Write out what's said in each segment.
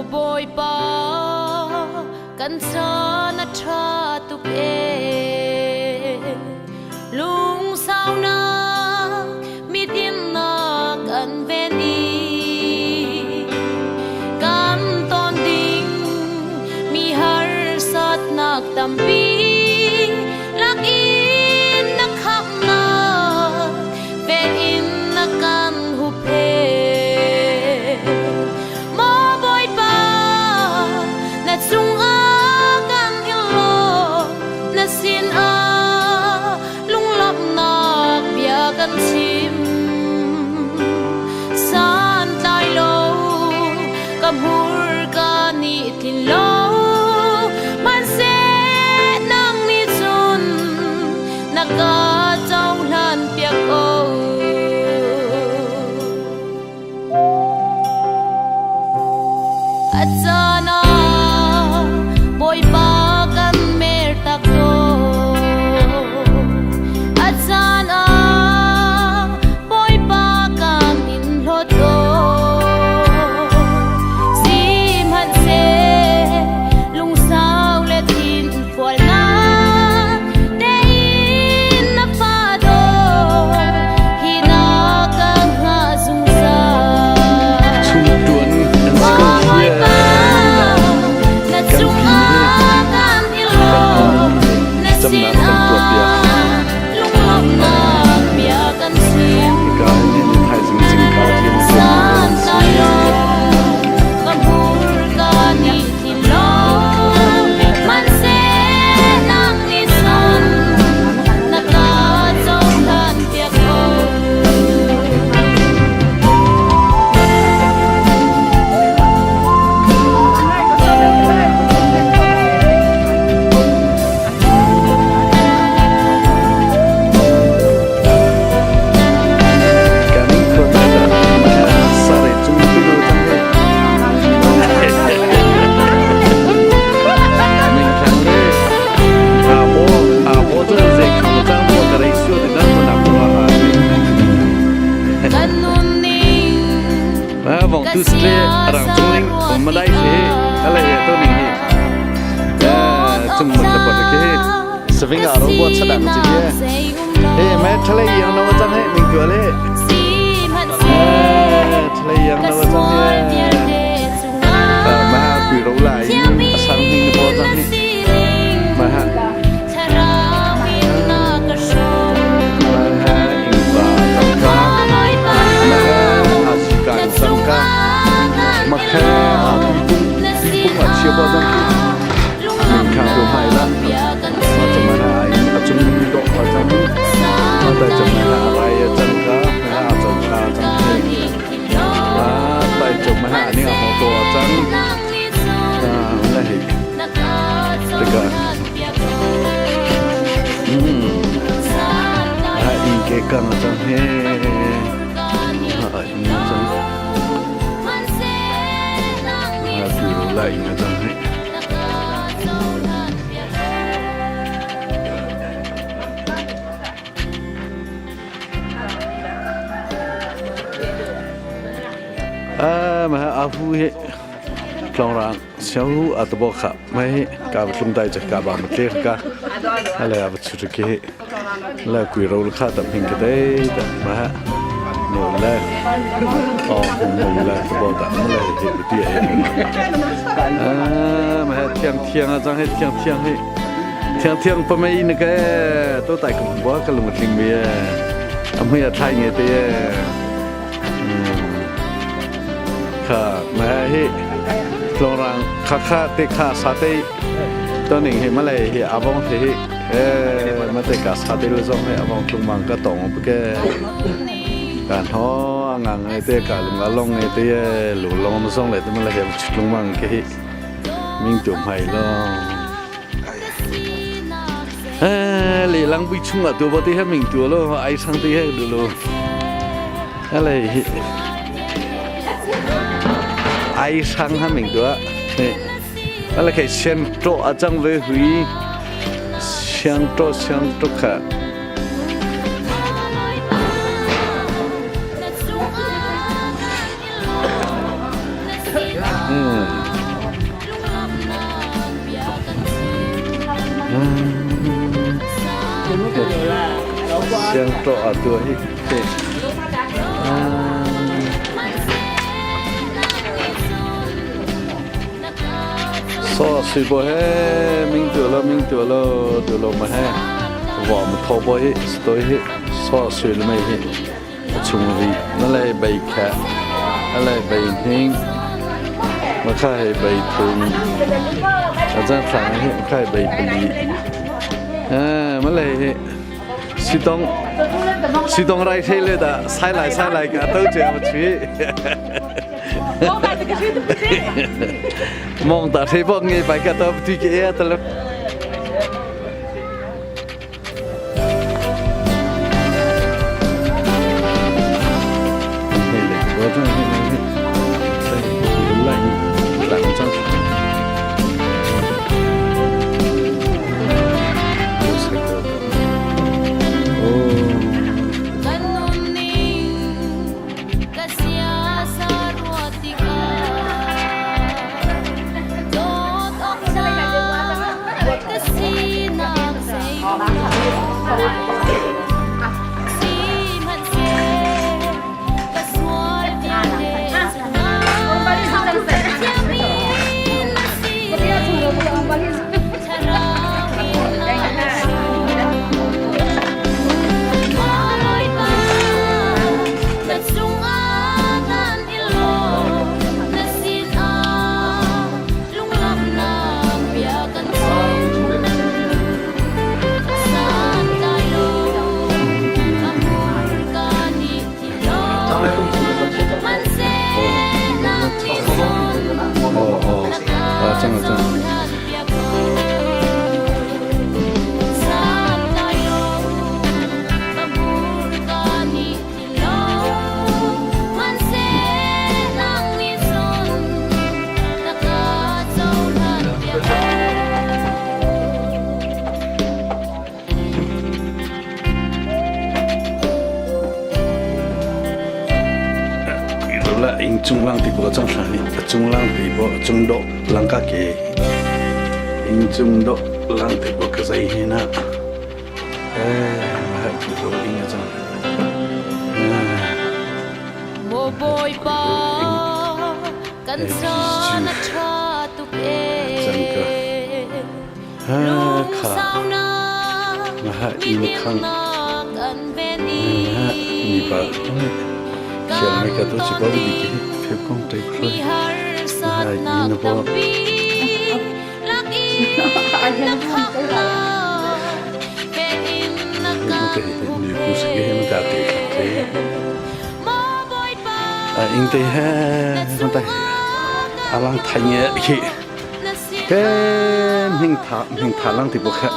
boy pa kan sana tha tu pe lung sao na mi tin na kan veni kan ton ding mi har sat nak tampi lak in na kham na ve in na kan hu pe xin a lung lap nak bia kan chim san tai lo kam hur ka ni tin lo man se nang ni chun naka chau lan piak o achana boy pa kan mer tak do achana boy pa kan in lo do sim han se lung sao le tin fual na de in na pa do hi na ka nga zum sa chung tuan boy pa na chung Jam nak tentu dia. Lung lap nak bia kan sim Kan ini hai sing sing ka dia. san sai lo kam hur ka ni ti lo man se nang ni san na ka chau lan pia ko Vòng tu sle rang chung ling ma dai se ala ye to ning hi chung ma ta pa ke saving aro bo cha dan chi ye me thlai yang no chang he ming tu le thlai yang no chang he ma ha pi ro lai asang hing bo chang he ma ha makha pung a chia ba dang min kha do mai la ma cha ma ai a chung do a chang ma ta cha ma ai a chang ka ha chang ka chang he ba cha ma ni a ho to a chang la hi te ka ha in ke ka ma chang he ha in chang lại là rằng ấy mà afu hệ lòng rang xéo ở tập bộ khắp mấy cả vật lung tay chắc cả bà một tết cả hay là vật chụp cái là quỷ râu khá tập hình cái đấy mà nổi lên nổi lên tập bộ tập nó là hiện vật địa mà thiang thiang rằng hết thiang thiang pa mai nè cái tôi tại cũng quá cái lồng thình bia ông ấy thay nghề thế khá mà hết lòng rang khá tê khá sát tê tôi nín hết mà lại hết avong thế mà tê cả sát tê rồi xong hết avong tung mang cái tổng cáiการท้องานไอ้เต้การลงลงไอ้เต้หลุดลงมาส่งเลยแต่มันเลยแบบลงมังแค่มิ่งจุ่มไห้แล้วหลีลังไปชุ่มอ่ะตัวปฏิให้มิ่งตัวแล้วไอ้ช่างที่ให้ดูแล้วอะไรไอ้ช่างให้มิ่งตัวนี่อะไรแค่เชียนโตอาจังเวหุยเชียนโตค่ะ เสียงโตอตัวฮิเด็กซอสิบเฮมิงตัวแล้วมาให้ว่ามันทบฮิสตัวฮิซอสิลไม่ฮิชุมวีนั่นแหละใบแค่นั่นแหละใบหิ้งมาค่ายใบตุงอาจารย์สั่งให้ค่ายใบปีมาเลยสิต้องไรเท่เลยด่ะใส่ไล่กันตัวเจ้าชีมองตาที่พวกนี้ไปกันตัวที่เกี้ยตลอด中浪地波张山里，中浪地波中度浪卡给，因中度浪地波个在那，还地波应该张，Mo boy pa kan sana cha tu ke sao na mi na kan beni ni ba chiều nay cả tôi chỉ có đi cái phép công tay thôi hai nó có anh tây ha anh tây alang thay nhẹ khi cái mình thả lăng thì bộ khác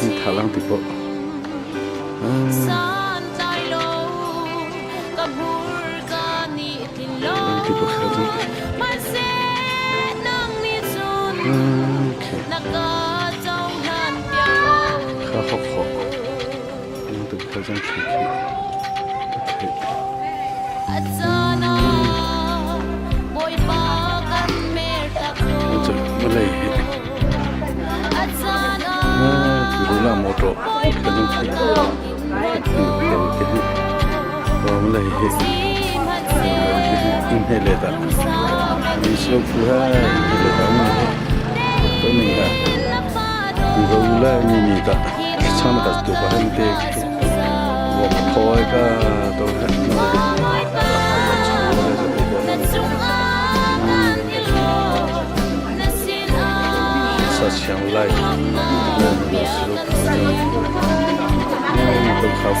mình thả lăng thì bộ thì bộ khác khá học khó nhưng từ thời gian khi mà lấy thì là một chỗ cái những cái mà lấy in hệ lệ ta vì số phụ hai thì là cái này tôi mình là rồi là như ta sang ta tụi bạn thì và thôi cả tôi相来，我们的时候，我们都靠谱。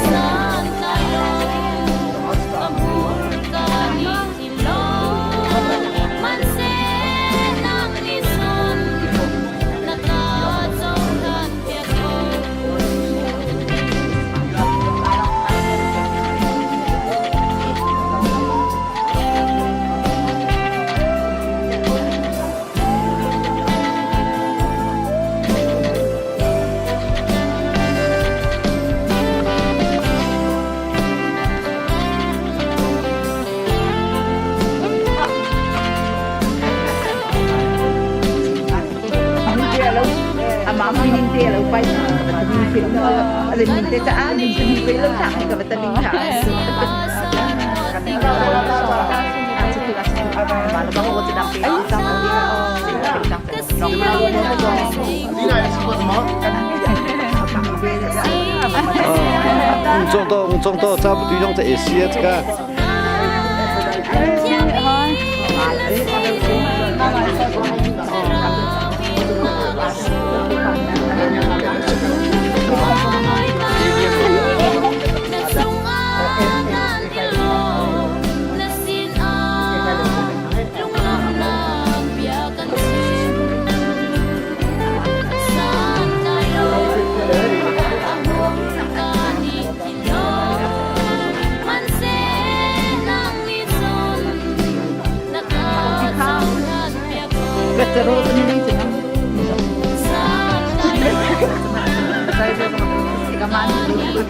mininte la upai mininte no ale mininte ta ani mininte lo ta ka bata minta katika malu bang ko tinang pe ta mo dia no中多差不多用这一些这个。Terus ini senang. Saya juga tiga mandi dulu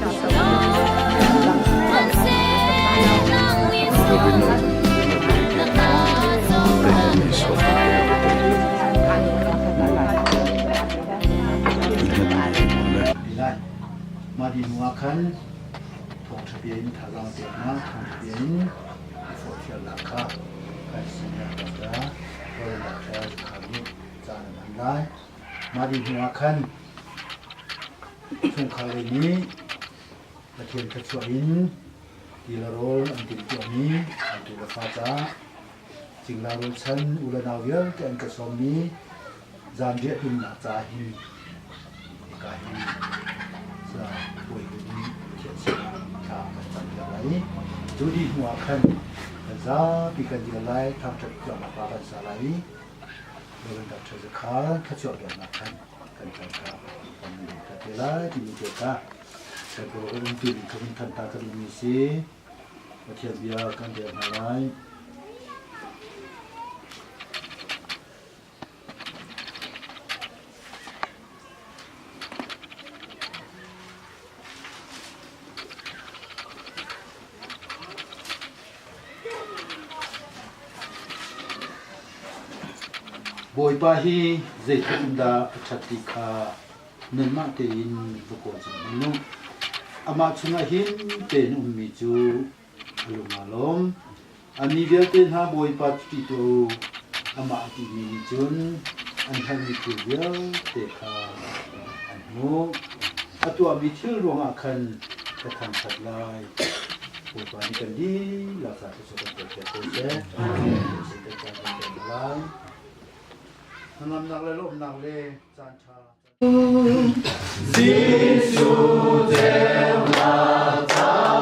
Mari muakan thong thabian thalang tiama thong thabian fotial lakha kasnya kata lakha kami jana mandai mari muakan thong khale ni lakian kachuin dilarol antin tuani antin faza jinglarol chan ulanawir kan kasomi zamje tin na chahi kahi sa boy ni kiasi ka macam ni jadi muakan za bikan dilai tham tak jama pa salai dengan tak sekal kacau dan makan kan ka kami katela di kita sebelum tim kementerian tata misi macam biarkan dia malai boy bahi zeitunda chatika nenma tein bukojin nu ama chunga hin ten ummi chu alumalom ani viaten ha boy pat ti to ama ti ni chun an han ni tu ya te kha an nu atu abi thil ronga khan ka tham sat lai boy ba ni kan di la sa so ko te te se te ka te lai Nam nak le lom nak le chan cha Sisu Deva Ta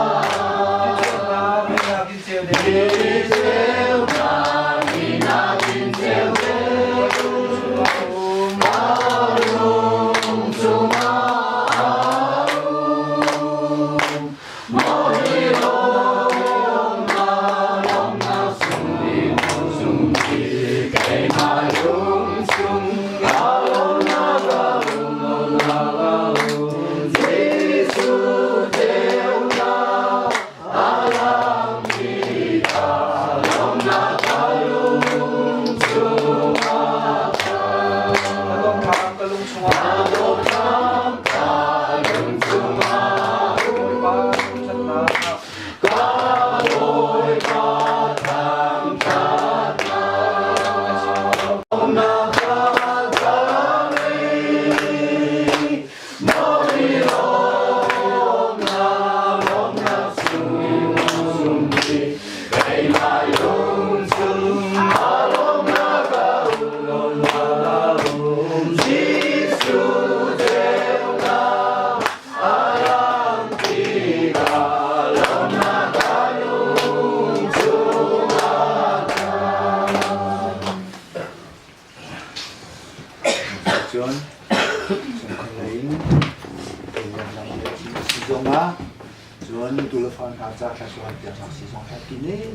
Juan itu lepas kaca kasual dia masih sangat kini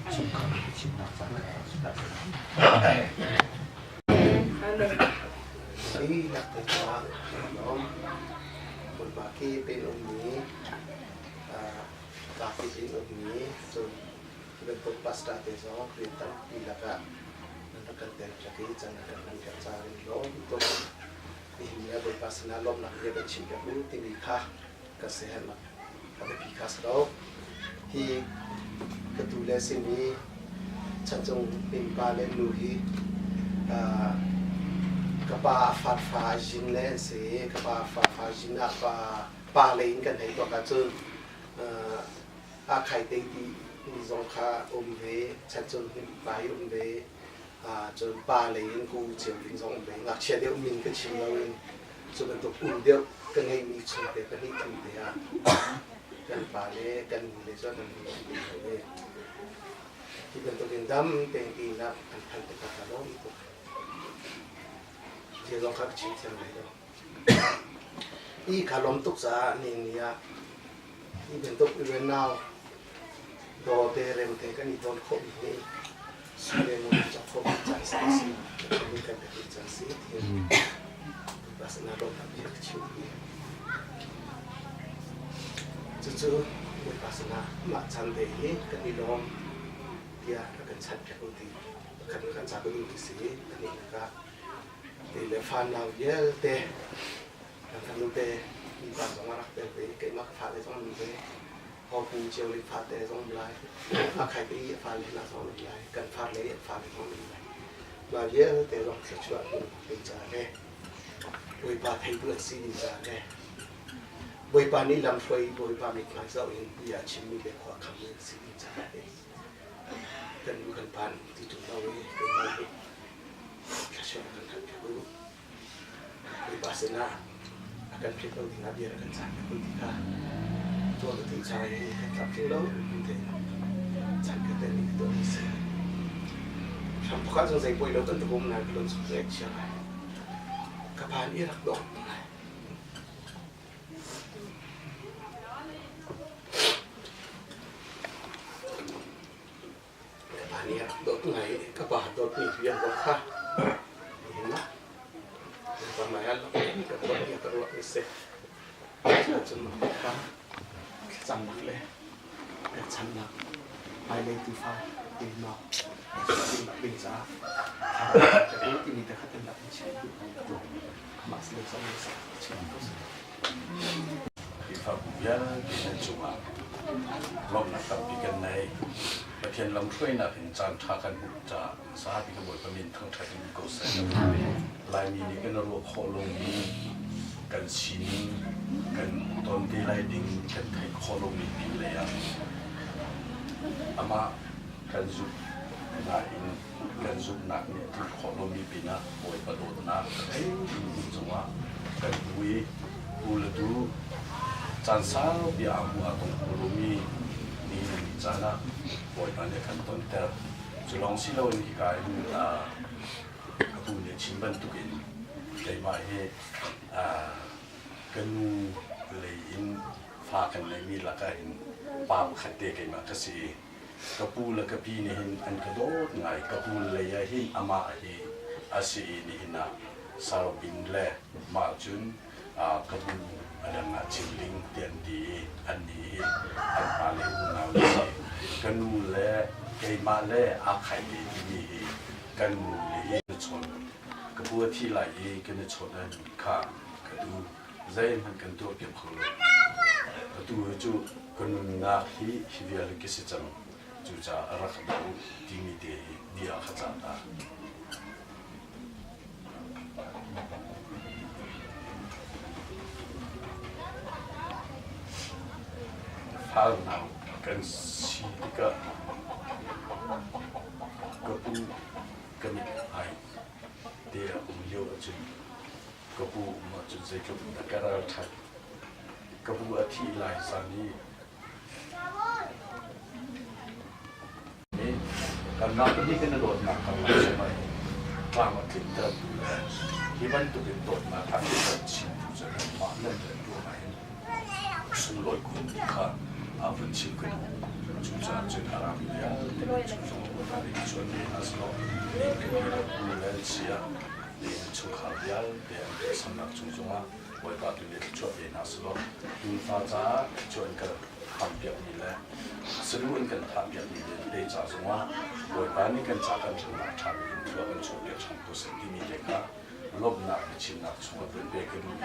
suka cinta sangat sudah. Saya nak bercakap tentang berbagi film ini, tapi film ini tu bentuk pasta besok kita tidak akan menentukan dari jangan dengan cari lo untuk ini ada pasal lom nak dia bercinta pun tinggi kah kesehatan nak ada pika serau hi ketulah sini cenderung pimpa leluhi kepa fat jin len se kepa fat jin apa lain kan hai to ka chun khai tei di ni zong kha ve cenderung bai ve chun lain ku chiam ling zong ve ngak chia deu min ke chim lo chu kan to deu kan ngai mi chu te kan ni thu te a kan le kan le so kan leที่เป็นตัวเองดำเป็นอีนับพันเป็นตาล้อมตัวที่เราขับชิมเทียมเลยด้วยอีขาล้อมตุกซาเนี่ยนี่ที่เป็นตัวอีเวนต์นาวโดเตเรมเทกันอีโดนโควิดนี่สุดเลยมันจะโควิดจังสิมีกันเป็นจังสิที่ภาษาเราทำเยอะชิวจู่ๆเป็นภาษามาจันเดียกันอีล้อมdia akan sadar nanti akan sabar di sini ini juga telefon now ya teh akan nanti di pasang orang teh kayak mak fat itu nanti kau punya oleh fat teh orang belai akai di fat itu orang belai kan fat lagi fat itu orang belai bahagia teh orang sesuatu bicara boleh pakai buat sini bicara boleh pani lam suai boleh pani masa ini dia cimi berkuah kami sini bicara dan bukan pan itu tahu ini kembali kasih akan terjadi berbahasa akan kita tinggal dia akan sangat ketika tua ketika saya ini tetap tinggal nanti sangat teknik itu bisa sampai kan selesai poin lo tentu pun nak belum selesai siapa kapan ia nak dongนี่ดอกไหนก็บาดดอกนี่เพียงดอกค่ะเห็นไหมประมาณนั้นกับดอกนี้ก็รวดไม่เสร็จจนมาค่ะจำหนักเลยแต่จำหนักไปเลยตีฟ้าตีนอกตีจ้าแต่ก็ตีนี่แต่ข้าเป็นแบบนี้ใช่ไหมมาสเลยสองสามใช่ไหมตีฟ้าบุญยาตีนั่นจุมาลมนักตับปีกันในประเทศลำช่วยน่ะเป็นจานทากันบุตรสาธิตกบฏประมินทั้งไทยมีโกเซนลายมีนี่กันรัวโคลงมีกันชินกันตอนที่ไล่ดิ่งกันไทยโคลงมีปีเลยอามากันจุดนายกันจุดหนักเนี่ยที่โคลงมีปีนะบอยประโดดนะเฮ้ยจังหวะกันบุยบูเลดูจานสาวเบียบัวตรงโคลงมีนี่จานะบอยปันเนี่ยขั้นตอนแต่จะลองสิเราอีกการกระปุกเนี่ยชิมบันตุกินได้มาให้กันเลยอินฟ้ากันเลยมีละกันปามขัดเตะกันมากระสีกระปุกและกระพีเนี่ยเห็นอันกระโดดไงกระปุกเลยเห็นอามาเห็นอาศีนี่เห็นนะสารบินเล่มาจุนกระปุกอะไรนะชิมลิงเตียนดีอันนี้อันปาเลอุนาวิเศษกันนูเล่เกมาเล่อาไข่ดีนี่กันนูเลยชนกระปุกที่ไหลกันชนนั่นข้ากระดูใจมันกันตัวเปียกหัวกระดูจู่กันนูนาฮิวิอาลิกิสจังจู่จะรักดูที่มีเดียขจัดพาหนาวกันสีก็กระปุกกันไอเดียเยอะจนกระปุกมาจนใจกระปุกตะการะไทยกระปุกอาทิตย์ลายสันนี่นี่กันนักที่กันโดดหนักกันมาใช่ไหมกลางมาถึงเติมดูแลที่มันตัวเป็นโดดมาทำให้เราชิมจะมาเล่นเดินดูไหมสุดลอยคุณค่ะอาวุธชิมกันจุดจะจุดอาราบิยาจุดจงวันนี้ชวนนี่อาสโลนี่เป็นผู้เล่นเชียนี่ชุกขาวยัลเดียนสำนักจุดจงว่าวันก่อนตัวนี้ชวนนี่อาสโลดูฟ้าจ้าชวนกันทำแบบนี้แหละสรุปกันทำแบบนี้เดี๋ยวจะจงว่าวันนี้กันจากกันถึงมาทำกันทั่วกันชวนเดียวชมกุศลที่มีเด็กค่ะ ลบหนักชิมหนักช่วยเป็นเบเกอรี่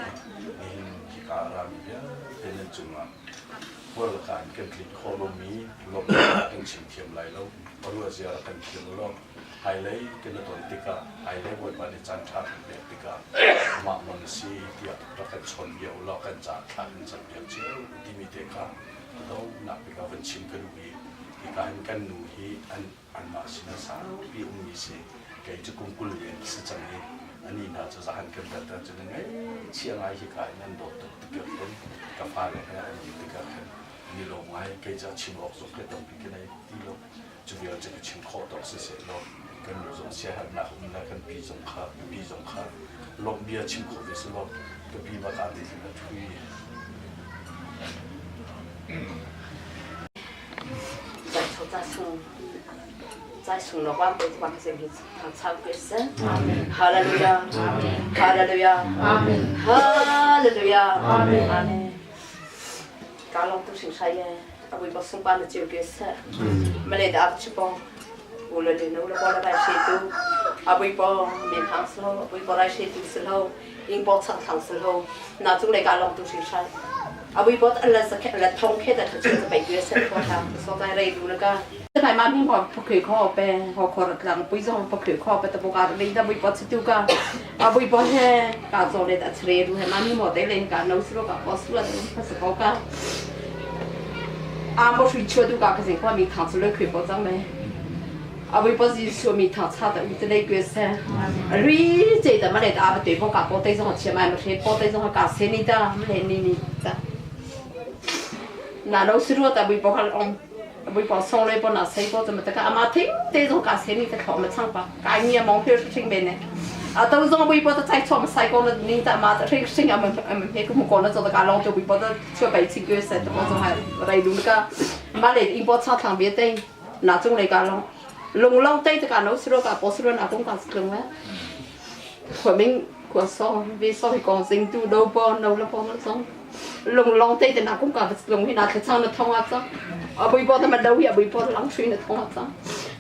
นี่ที่การามีเนี่ยเป็นจุดว่าพวกการกันกลิ่นโคโลมีลบกันชิมเทียมไหลแล้วพอรู้ว่าจะกันเทียมแล้วไฮไลท์กันตัวติกาไฮไลท์วันวันจันทร์เป็นแบบติกามามันสีเดียวเรากันชนเดียวเรากันจากทางจันเดียวเจ้าที่มีเด็กก็เราหนักไปกับวันชิมกันวีที่การกันหนูที่อันมาสินะสาวปีอุ้มมีสิแกจะกุ้งกุลเรียนสิจังนี้อันนี้น่าจะหันกันแต่จะยังไงเชียงรายที่การนั่นโดดตุกติกเกินกับฟ้าเลยนะอันนี้ติกานี่ลงไว้แกจะชิมออกสุกเลยต้องพิจารณาที่เราจะเวลาจะชิมข้อต่อเสียเรากันอยู่ตรงเสียหันหน้าหุ่นแล้วกันปีสงคราลงเบียร์ชิมข้อเวสลงก็ปีมาการที่เราทุย在从了万辈子往前去唱唱歌声，哈利路亚，哈利路亚，哈利路亚，阿门。การลงตัวสิ่งใช้เอาไว้บส่งบ้านเจียวเกษรไม่ได้ดับชิบองอุลเดนูแล้วก็ได้เชตุเอาไว้บมีทางสโลเอาไว้บได้เชตุสโลอิงบอสังทางสโลน่าจุงในการลงตัวสิ่งใช้เอาไว้บอะไรสักอะไรท่องแค่แต่ถึงจะไปเกษรก็ทำสนใจอะไรดูแล้วก็จะไปมาพี่บอกพอเคยข้อไปพอคอร์กลางปุ้ยส่งพอเคยข้อไปแต่ปกติเลยแต่ไว้บสตุกันเอาไว้บให้การโซเลตอัจฉริยะดูให้มาพี่บอกได้เลยการนู้สโลกับบอสโลนภาษาเขาก็อาบช่วยช่วยดูการเกษตรว่ามีทางสุดเลยคือบอกจังไหมอาวิปสิช่วยมีทางชาติวิทยาลัยเกษตรรีเจแต่มาเลยอาบตัวพวกกับปอเตยส่งเชียงใหม่มาเทียบปอเตยส่งกับเซนิดาไม่เห็นนี่จ้ะน่าเราสุดว่าแต่วิปเขาลองวิปส่งเลยปอน่าใส่ปอจะมาแต่ก็อามาทิ้งเตยส่งกับเซนิดาเขามาช่างปะกายเนี่ยมองเพื่อทิ้งเบนเนี่ยตัวส่งวิปจะใช้ช่องใส่ก่อนนี่แต่มาจะทิ้งมันเพื่อกุมก่อนแล้วจะการลองตัววิปจะช่วยไปทิ้งเกษตรแต่ปอส่งให้อะไรดูก็มาเลยอินพอร์ตชาติทางเบียดเตยน่าจุงเลยการลองลงเตยจะการนู้สโลกับปอสโลน่าต้องการสิ่งว่าขวดมิ้งขวดซองวิซอยกองสิ่งดูดูปอนดูแล้วปอนนั่นซองลงเตยแต่น่าต้องการลงให้น่าจะช่างน่าท้องอ่ะจ้ะเอาไปปอทำมันดูอย่าไปปอหลังช่วยน่าท้องอ่ะจ้ะ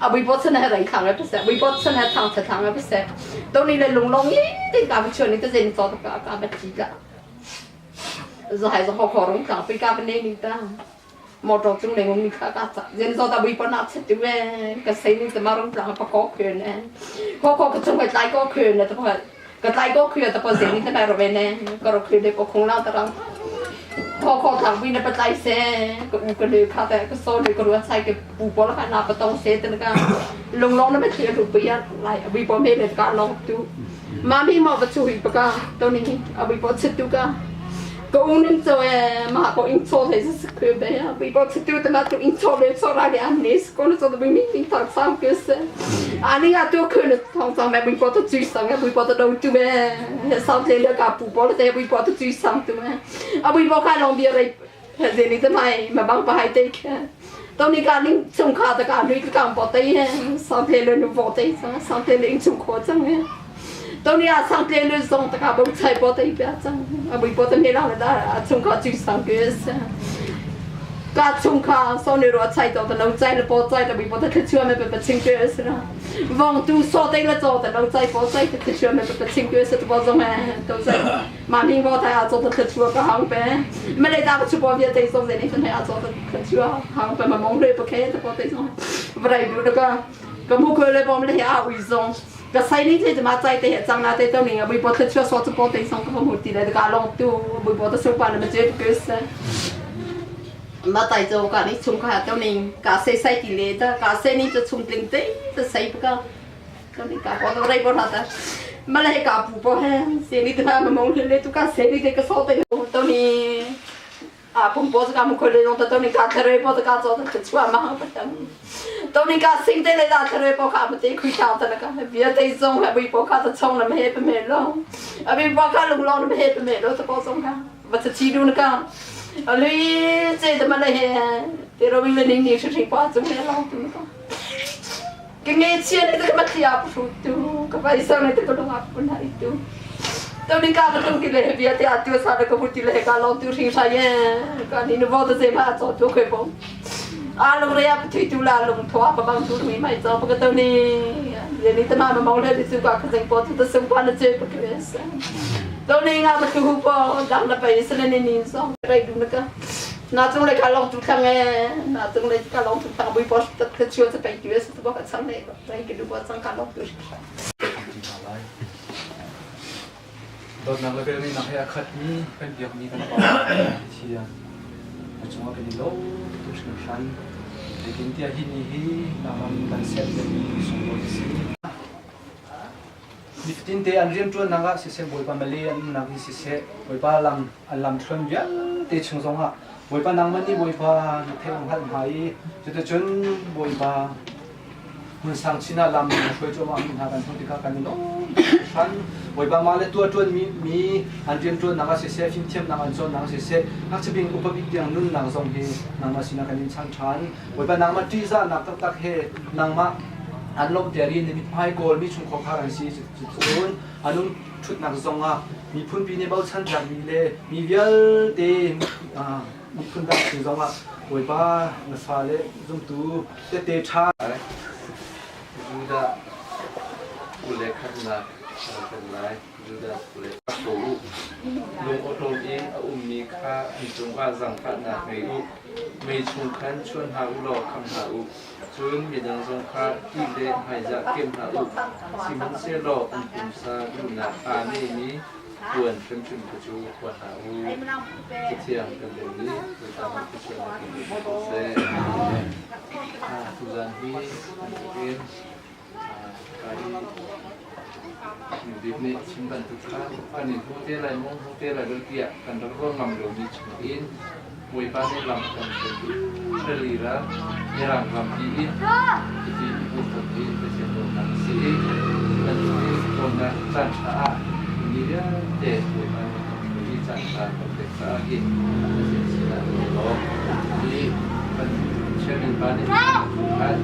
เอาไปปอเสนออะไรทางแล้วพิเศษไปปอเสนอทางแล้วพิเศษตรงนี้เลยลงนี่ที่การไปชวนนี่จะเจนจอดกับการแบบจีละจะให้จะขอร้องจากไปการเป็นนี่ตาหมดจุงเลยมันมีค่ากัดเจนจอดแต่ไปปอนัดเสร็จด้วยก็ใส่นี่จะมาร้องจากประกอบคืนนะก็จุงไปไล่ก็คืนนะแต่พอก็ไล่ก็คืนแต่พอเสร็จนี่จะไปเราเป็นแน่ก็เราคืนได้ก็คงเล่าแต่เราพอทางวินไปไล่เสก็เลยข้าแต่ก็โซ่เลยก็รู้ว่าใช่ก็ปูปอแล้วกันนาประตองเสแต่ก็ลงนั่นไม่เที่ยวถูกไปยัดไล่วิปอเมเลยก็ลองดูมาพี่มาประชุมประกาศตอนนี้เอาวิปอชิดดูก็อุ้งนิ่งโซ่มาก็อิงโซ่เลยสักคืนไปวิปอชิดดูแต่ละตัวอิงโซ่เลยโซ่อะไรอันนี้ก็นึกว่าไม่มีทางสามก็เสอันนี้ก็ตัวคืนทางสามแบบวิปอตัวจุดสังวิปอตัวดูตัวแม่สามเลยกับปูปอแล้วแต่วิปอตัวจุดสังตัวแม่เอาวิปอการลองเบียร์อะไรเดี๋ยวนี้ทำไมมาบังไปเตะแค่ตอนนี้การนิ่งสงขาตะการด้วยการปอเตะสามเลยนุ่มปอเตะสามเลยอิงสงขวดจังเนี่ยตอนนี้อาสังเกตเลยส่งตะการบุกใช้ปอเตะเปียจังอาบุยปอเตะไม่ได้แล้วสงขาจุดสังเกตการสงขาส่วนในรถใช้ตัวแต่เราใจแล้วปอใจแต่บุยปอเตะคือเชื่อไม่เป็นปัจจิงเกสนะวางตู้โซ่เตะแล้วตัวแต่เราใจปอใจคือเชื่อไม่เป็นปัจจิงเกสตัวปอใจแม่ตัวใจมาพิงปอไทยอาจจะคือเชื่อก็หางไปไม่ได้ตามชุบปอเบียเตะส่งเดี๋ยวนี้ฉันให้อาจจะคือเชื่อหางไปมามองเลยปอแค่แต่ปอเตะส่งอะไรดูแล้วก็มุกเลยปอไม่ได้อาวิซงก็ใส่นี่ที่จะมาใจแต่จังนาแต่ตัวนี้บุยปอเตะเชื่อสอดปอเตะส่งก็หมดทีเลยแต่การลงตู้บุยปอเตะส่งไปแล้วมันจะเกิดมาไต่โจกันนี่ชุมขาตัวนี้กาเซใส่กิเลสกาเซนี่จะชุมติงเต้จะใส่ปะก็นี่กาพอตัวไรพอทัดมาเลยกาปูพอแห้เซนี่ตัวมันมองเลยตุกาเซนี่เด็กก็สอบไปตัวนี้ปุ่มโพสกามุขเลยน้องตัวนี้กาเทเรพอตกาโจตัวชัวมาหาประจำตัวนี้กาสิงเตเลยดาเทเรพอขามันจะคุยชาวตัวนั้นก็เบียเตยส่งให้บุยพอขาจะช่องแล้วไม่เห็นเป็นเมลล์บุยพอขาลุงร้อนไม่เห็นเป็นเมลล์ตัวพอส่งค่ะวัชชีดูนะกันอะไรเจ๊แต่มาเลยเดี๋ยวเราวิ่งเล่นนี่ชุดที่ป้าจุ่มให้เราดูก็กินเงี้ยเชี่ยนี่ก็มาเที่ยวพูดดูก็ไปสอนนี่ก็ต้องอัพคนไหนดูตอนนี้การมาต้องกินเลยเบียร์ที่อาทิตย์สัปดาห์ก็พูดที่เลยการลองดูที่ใช่ยังการนี้นึกว่าจะเสียมาจอดดูเคยบอก lùng đây thì chú là lùng thoa và bằng chú mỹ mày cho cái tao này giờ này tao mà mau lên thì chú qua cái danh phố tao sống qua nó chơi cái cái tao này ngao tao chú po đang là phải xin lên nhìn xong cái đúng nữa cơ na trong này cả lòng chú thằng nghe na trong này cả lòng chú thằng bui po tất cái chuyện sẽ phải chuyện sẽ bao cái sáng này đây cái đúng bao sáng cả lòng chúตอนนั้นเราเป็นนักให้ขัดนี้เป็นเดียกนี้กันต่อเชียร์จังหวะเป็นโลตุสน์ชันเด็กที่อาหินนี้นำมันเซตเป็นสมบูรณ์สิดิฟตินเตอันเรียนจวนนักสิเซบอยปาเมลีนักสิเซบอยปาลังชวนยันเตชงสงะบอยปานังมันนี่บอยปาเทลังหันหายจุดจนบอยปามันสังชินาลำช่วยจวบมันหากันทุกที่กันโลชันบอยปามาเลตัวจวนมีอันเรียนจวนนักสิเซฟิมเทียมนักอันจวนนักสิเซนักจะบินอุปบิดยังนุ่นนักทรงเฮนักมาสินักกันชันชันบอยปานังมาจีซ่านักตักเฮนักมาอันลบเดียรีนมีพายโกลมีชุมขอพากันสิจุดศูนย์อันนู้นชุดนักทรงอ่ะมีพุ่นปีนี้เบาชันจากมีเลมีเวลเดมีพุ่นแบบถึงทรงอ่ะบอยปาเมื่อฟาเลจุ่มตูเตชาJuda boleh kena kenai Juda boleh tahu lung otong in umi kha antung wa zang kha na mei u mei chung khan chuan ha u lo kham ha u chun mi dang zong kha ti le hai ja kem ha u simun se lo an kum sa du na a ni niควรเป็นชุนกจูควรหาอูเที่ยงกันเดี๋ยวนี้โดยตามที่เชื่อว่าเป็นเซ่ทุกอย่างที่เป็นการอยู่ดีนี่ชิมกันทุกครั้งอันนี้ทุกเที่ยไรมองทุกเที่ยไรเรื่องเกี่ยกันแล้วก็นำเรื่องนี้ชิมอินมวยป้าในลำกันเป็นเฉลี่ยในลำลำอีอินที่ผู้คนที่เป็นเช่นนั้นสิเป็นที่คนนั้นจันทร์ dia deh di Jakarta kompleks lagi masih sila lo di Cherry Bani kan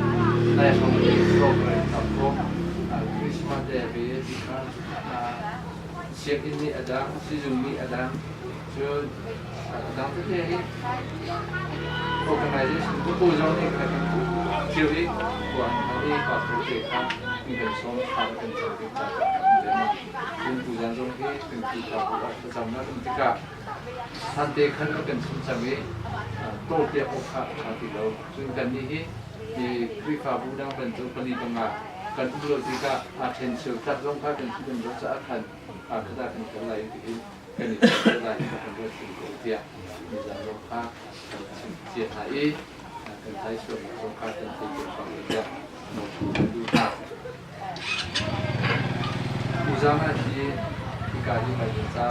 saya mau di program aku Christmas Day di kan siap ini ada season ini ada so dalam tu ni organisasi tu tujuan ni kan ciri buat hari kalau kita ingin somai akan jadiคุณผู้ยังทรงที่เป็นผู้ข่าวประจำนักวิชาท่านเด็กขันก็เป็นสิ่งสำคัญโตเตียอกขาดที่เราซึ่งกันนี้มีคริสต์ผู้ดังเป็นตัวผลิตมากันอุดมที่ก็อาเทนเซลจัดลงพาเป็นที่เป็นรถจักรขันอาคดาเป็นอะไรที่เป็นอะไรที่เป็นรถสิ่งเดียวมีจักรลงพาเสียหายเป็นไทยส่วนลงพาเป็นที่เป็นความเดียวหมดดูภาพUzana di kali baca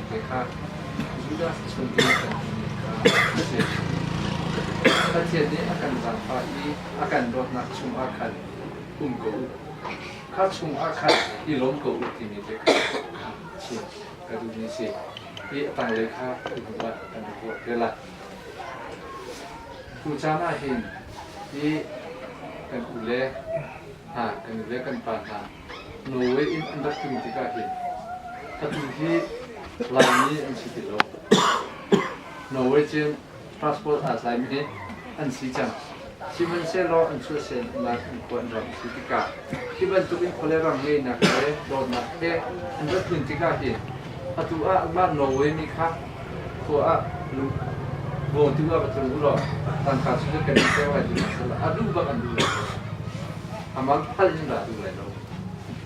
mereka sudah sentiasa kajian ini akan sampai akan nak cuma akan kacung akan ilom kau ini mereka kadang sih ini tang mereka buat dan buat gelat Uzana ini kan boleh kan boleh kan panah Norway in anda kritika hin, tapi lainnya ansih lo. Norway jen transport asal ini ansih jam. Siapa selo ansih sen nak kuat dalam kritika. Siapa tu in kolera ni nak le, lo nak le anda kritika hin. Atu a Norway ni kah, tu a lu, bon tu a betul lo. Tanpa sudah kena sewa di masalah. Adu bakan dulu. Amal hal ini lah dulu lo.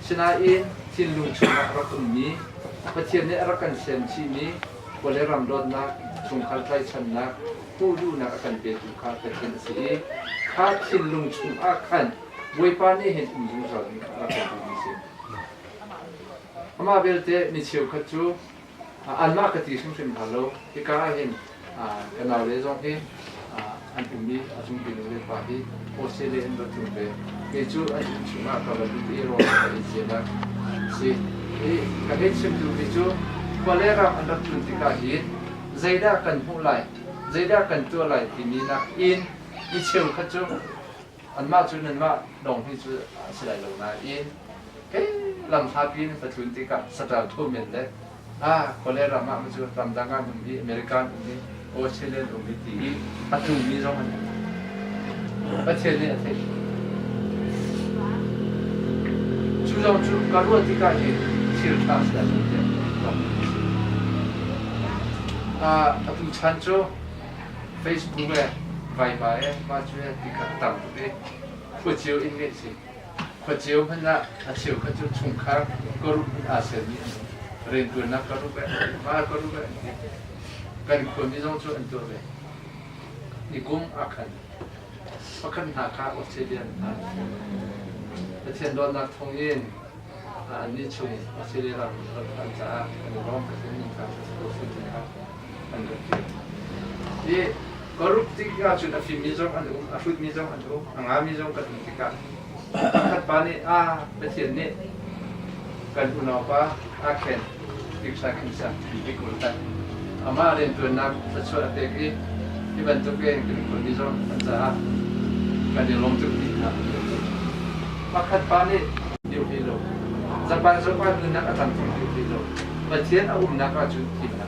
Senain silung cuma rakun ni, macam ni rakan sensi ni, boleh ramdon nak cungkal kai nak, pudu nak akan betuka macam si, kat silung cuma akan, buat ni hen ujung ni rakan ni si. Ama belte ni siu kacau, anak ketisum halau, jika hen kenal lezong hen, antumbi asum pilih pahi, Australia yang bertumbuh. Keju aja cuma kalau di Eropa itu nak si, kalau sebelum keju, boleh ram anda tunjukkan ini, Zaida akan mulai, Zaida akan tuai ini nak in cium keju, anmak tu anmak dong itu selai lona in, lam habis bertunjukkan setelah tu menle, boleh ram mak tu ram dangan umbi Amerika umbi Australia umbi ti, atu umbi zaman. ประเทศนี้เองจุดเราจุดการรู้ที่การเห็นที่เราทำได้เนี่ยทุกชั้นจู่ Facebook เลยไปมาช่วยที่การตั้งเลยผู้เชี่ยวอินเดียสิผู้เชี่ยวพันธุ์ผู้เชี่ยวเขาจะชุ่มค้างก็รู้อาเซียนนี่เรียนตัวนักก็รู้แบบมาก็รู้แบบการคนที่ต้องช่วยอันตัวเลยนี่กุ้งอาคันอาคันหาข้าวออสเตรเลียนะประเทศโดนนักท่องเที่ยวอันนี้ช่วยออสเตรเลียเราอันจะอันนี้ร้องกันนี่ครับตัวสุดท้ายอันนี้นี่ก็รู้ที่ก็จุดอฟิมีจงอันนู้นอฟุตมีจงอันนู้นอ่างมีจงกันที่กันขัดปานี่ประเทศนี้กันอุณหภูมิอาเคนดิบสักนิดสักที่กุลตันอามาเรียนตัวนักจะช่วยเด็กที่บรรทุกเองเป็นคนมีจงอันจะกันที่ลงจุดที่นะมาขัดปานี่ดิวที่โลจะบรรทุกว่าคือนักอาจารย์ที่ดิวที่โลประเทศอุ้มนักอาจุดที่นะ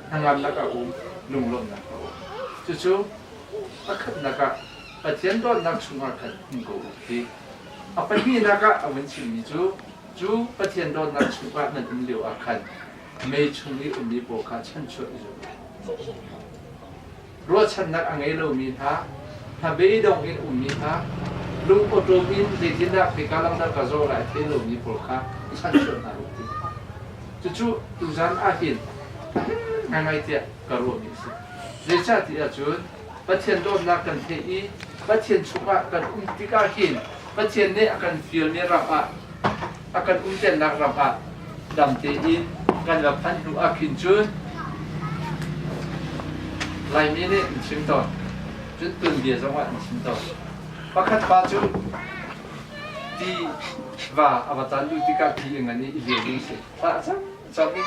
ทางงานนักอุ้มนุ่งลมนักจู่ๆมาขัดนักประเทศโดนนักชุ่มอาคันกูที่ไปที่นักเอาวันชิมิจู่ประเทศโดนนักชุ่มอามันอุ้มเลี้ยวอาคันไม่ชุ่มนี้อุ้มนี้โบกาฉันช่วยจู่รถฉันนักอังเอโลมีท่าถ้าเบย์ดงอินอุ้มมีท่าลุงอดรมินเด็กที่นักพิการนักกระโจนอะไรที่โลมีโบกาฉันช่วยนารุติจู่ๆตุจันอาหินยังไงเตี้ยกระโดดมีสิเรื่องชาติอาจุนประเทศโดนนักกันเทียประเทศชุกกันอุ้มที่กาหินประเทศนี้อาการฟิลนี้รับอาการอุ้มเจนนักรับดำเทียนกันแบบพันธุ์อาคินจุนลายมีนี่ชิมต่อจุดตื่นเดียจังหวะชิมต่อประคัดปาจุที่ว่าอาบตันดูที่กาที่อย่างนี้อีเดียดิ้งสิป้าจังนี่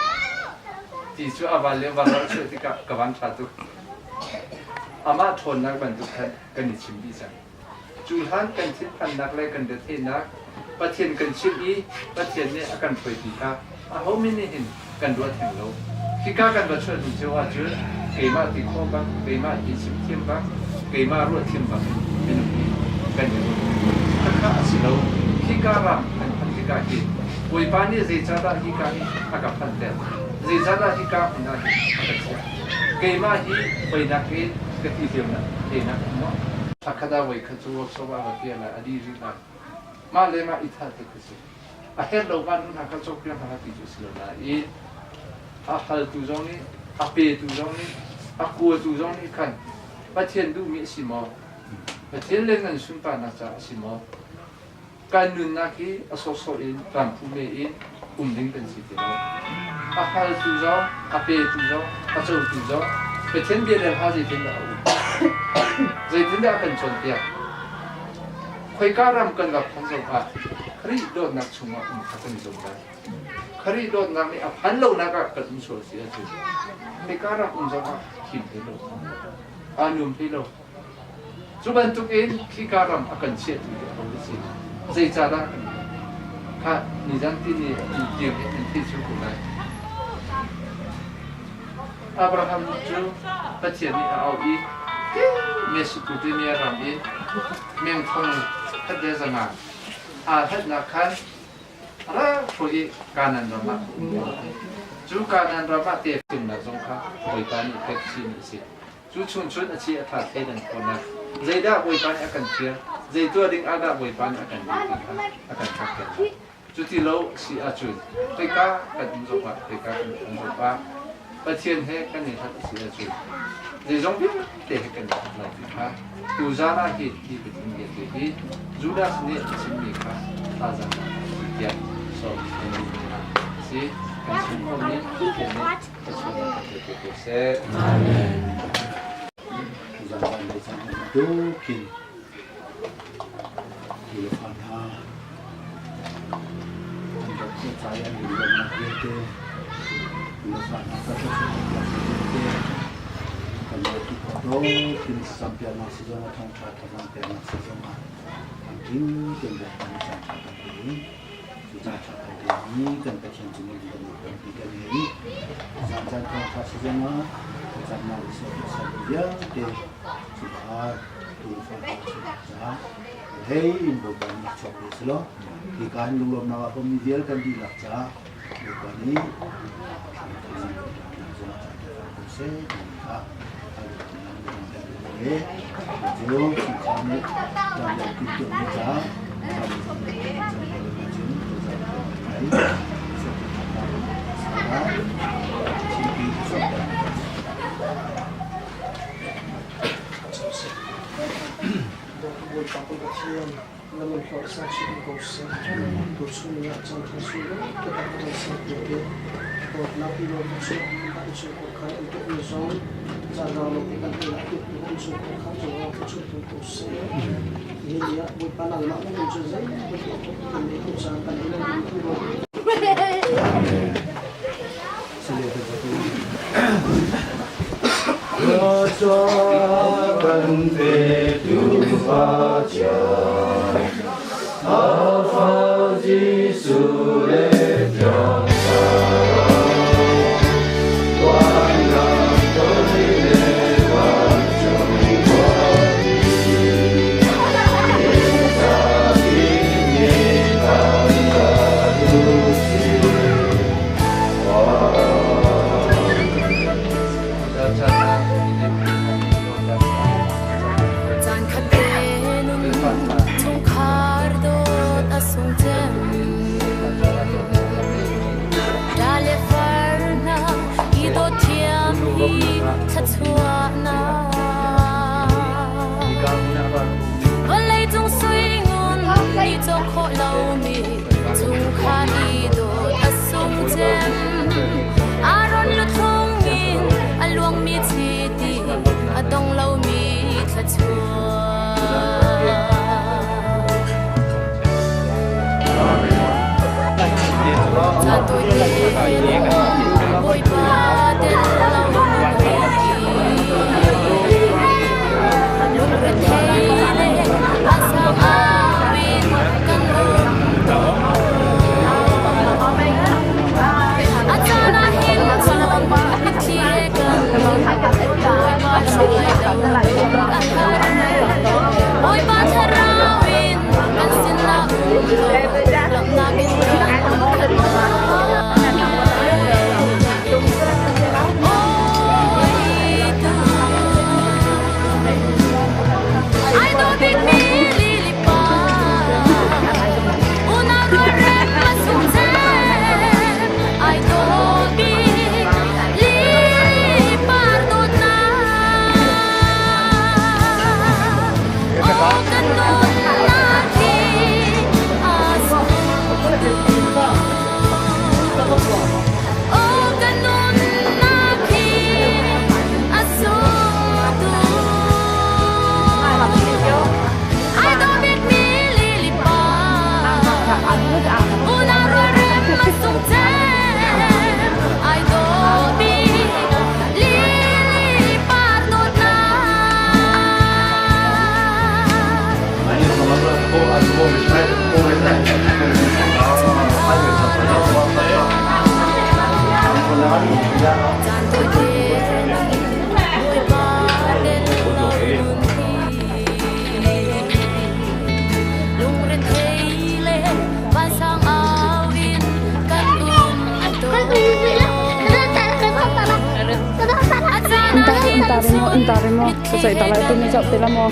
ที่ช่วยอาบาเลี้ยงบาลช่วยที่กับวันชาตุอามาทนนักบรรทุกกันนิชิมดีจังจูฮันกันชิดพันนักเล่กันเดือดเทนักประเทศกันชิดอีประเทศนี้อาการป่วยปีกาเขาไม่ได้เห็นกันด้วยถึงโลที่กากันมาช่วยดูเจ้าว่าจุดเกี่ยมาติดข้อบ้างเกี่ยมาติดชิมเทียมบ้างเกี่ยมารั่วเทียมบ้างเป็นกันอยู่ถ้าข้าสิโลที่การักันพันที่กากินป่วยปานนี้เสียใจได้ที่กาที่อากับพันเดียวเสียใจได้ที่กาพันนั้นอากับเสียเกี่ยมาที่ไปนักเรียนก็ที่เดียวนั้นเองนะมั้งถ้าข้าได้ไว้ข้าจะว่าสบายแบบนี้แหละอดีตรีบมาเลยมาอิทธิฤทธิ์ก็สิอาเห็นเราบ้านนู้นข้าจะเปลี่ยนหาที่จุดสิโลนะอีฮัลตุจงนี้เปตุจงนี้กัวตุจงนี้กันประเทศดูมีสิมอประเทศเล่นเงินสุนทรนักจ่าสิมอการนุนนักที่อสโซอินรำพูเมอินดิ้งเป็นสิทธิ์เราฮัลตุจงเปตุจงโจตุจงประเทศเดียร์หาสิทธิ์เราสิทธิ์เราเป็นชนเดียคุยการรำกันกับพันธุ์ว่าครีโดนนักชุ่มพันธุ์จงได้ครีโดนนักนี่พันโลนักก็ต้องช่วยเสียจุดไม่การรำจงหิมพิโลนุ่มพิโลจุบันทุกเองที่การรำอาการเชื่อถือเขาสิใจจ่าได้ข้านิจันที่นี่เกี่ยวกับที่ชุกุนได้อับราฮัมจูปัจเจนี่เอาอีเมสุกุติเมียรำอีเมียงทงทัดเดซมาทัดนักขันอะไรคุยการนันรำมาจูการนันรำมาเตี้ยขึ้นนักสงฆ์คุยกันเท็กซี่นี่สิจูชุนอาชีพทัดเอ็นคนนั้นใจด่าคุยกันอาการเชื่อใจตัวดิ่งอาด่าคุยกันอาการดีอาการชักเก็ตจุดที่เราสิอาจุดคุยกันกันมุสลิมคุยกันมุสลิมประเทศให้กันนี่ทัดสิอาจุดในจงพิเตะกันอะไรที่ค่ะตัวจาระที่เป็นเงี้ยที่จูดาสเนี่ยชิมมีค่ะตาจาระเดียสอบเป็นสิการชิมคนนี้เป็นประชาชนที่เป็นเสร็จจะไปในสังคมดูกินดูฟังฮาอันดับสุดท้ายอันนี้เป็นนักเรียนดูฟังฮาก็จะเป็นนักเรียนkalau kita tahu kini sampai masih zaman tongkat sampai masih zaman mungkin kita akan catat ini kita catat ini kan pasien jenis dan tiga ini sampai tongkat zaman kita mau bisa dia deh sudah tu fa ja hei in bo ban chok le slo ki kan lum na ko mi dial kan di lak cha ko ni se ha le jo ki kan ne dan le ki tu ni cha Buat pakai kecian, namun kalau saksi di kawasan, tersunya jangan sulit, kita masih ada. Buat nabi lalu sudah disebutkan untuk nizam, jangan melakukan penyakit dengan disebutkan jangan tersulit kawasan. Ini dia buat panang makna menjadi buat ini usahakan ini untuk entaremo selesai talai itu ni jauh telah mau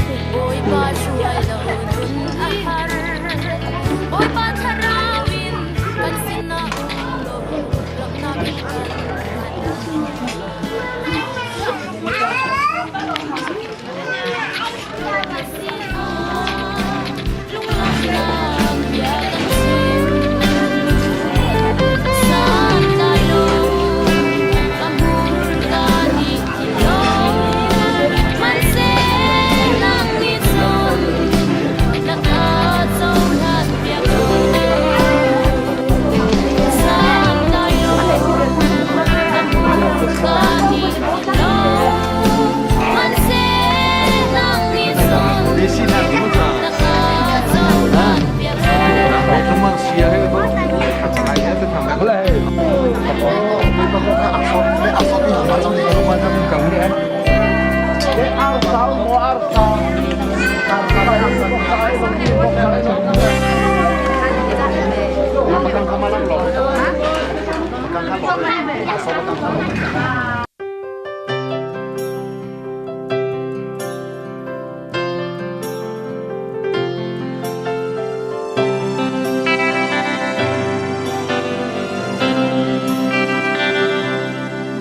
mà sau đó tăng thấp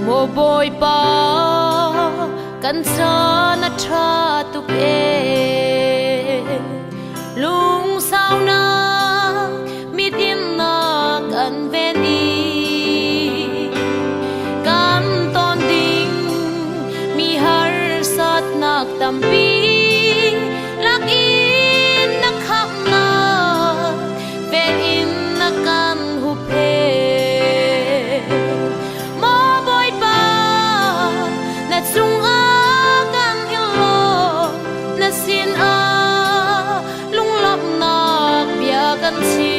Mô bồi ba kan sa na tra tu ke lung sao na mi tin na kan veni kan ton ding mi har sat nak tampi lak in na kham na ve in na kan hu pe sung a kan hilo na sin a lung lap na bia kan si